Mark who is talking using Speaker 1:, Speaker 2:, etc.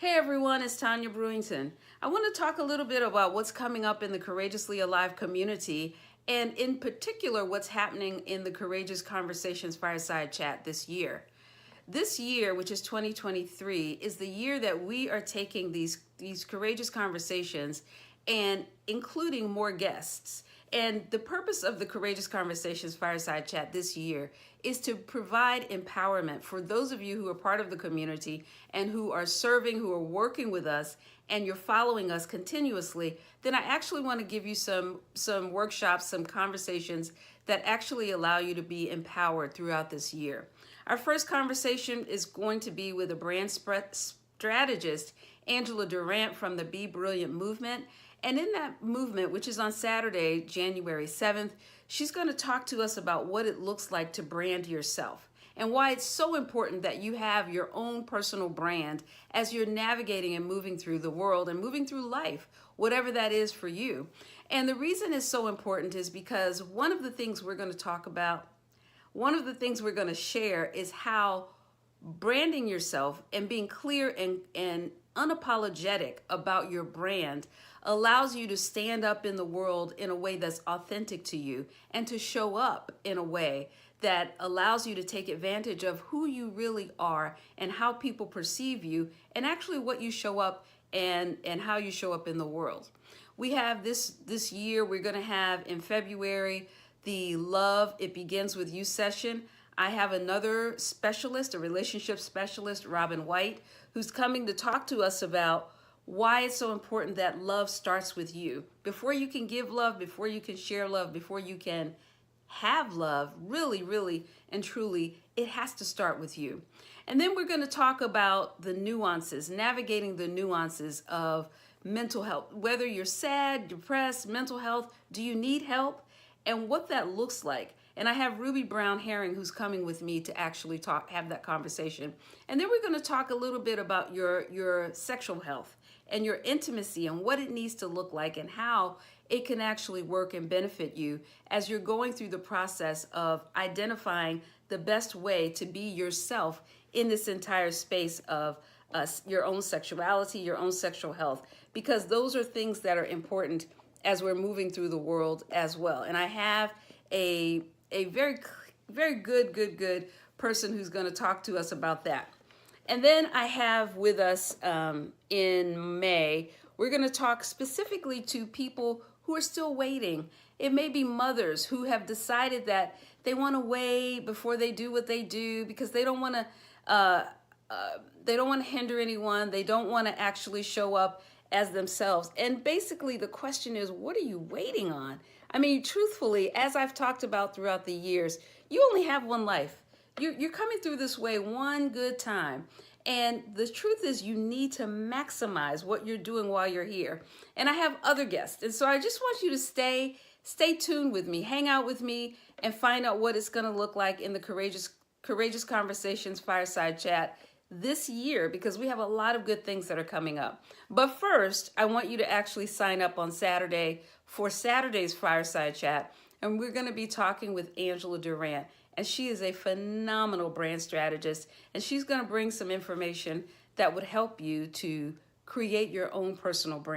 Speaker 1: Hey everyone, it's Tanya Brewington. I want to talk a little bit about what's coming up in the Courageously Alive community, and in particular what's happening in the Courageous Conversations Fireside Chat this year. This year, which is 2023, is the year that we are taking these courageous conversations and including more guests. And the purpose of the Courageous Conversations Fireside Chat this year is to provide empowerment for those of you who are part of the community and who are serving, who are working with us, and you're following us continuously. Then I actually want to give you some workshops, some conversations that actually allow you to be empowered throughout this year. Our first conversation is going to be with a brand strategist, Angela Durant from the Be Brilliant movement. And in that movement, which is on Saturday, January 7th, she's going to talk to us about what it looks like to brand yourself and why it's so important that you have your own personal brand as you're navigating and moving through the world and moving through life, whatever that is for you. And the reason it's so important is because one of the things we're going to talk about, one of the things we're going to share is how branding yourself and being clear and unapologetic about your brand allows you to stand up in the world in a way that's authentic to you and to show up in a way that allows you to take advantage of who you really are and how people perceive you and actually what you show up and how you show up in the world. We have this year, we're going to have in February the Love It Begins With You session. I have another specialist, a relationship specialist, Robin White, who's coming to talk to us about why it's so important that love starts with you. Before you can give love, before you can share love, before you can have love, really, and truly, it has to start with you. And then we're going to talk about the nuances, navigating the nuances of mental health. Whether you're sad, depressed, mental health, do you need help? And what that looks like. And I have Ruby Brown Herring who's coming with me to actually have that conversation. And then we're going to talk a little bit about your sexual health and your intimacy and what it needs to look like and how it can actually work and benefit you as you're going through the process of identifying the best way to be yourself in this entire space of your own sexuality, your own sexual health, because those are things that are important as we're moving through the world as well. And I have a very good person who's going to talk to us about that. And then I have with us in May, we're going to talk specifically to people who are still waiting. It may be mothers who have decided that they want to wait before they do what they do because they don't want to hinder anyone. They don't want to actually show up as themselves. And basically the question is, what are you waiting on? I mean, truthfully, as I've talked about throughout the years, you only have one life. You're coming through this way one good time. And the truth is you need to maximize what you're doing while you're here. And I have other guests. And so I just want you to stay tuned with me, hang out with me, and find out what it's going to look like in the Courageous Conversations Fireside Chat this year, because we have a lot of good things that are coming up. But first, I want you to actually sign up on Saturday for Saturday's Fireside Chat. And we're going to be talking with Angela Durant. And she is a phenomenal brand strategist. And she's going to bring some information that would help you to create your own personal brand.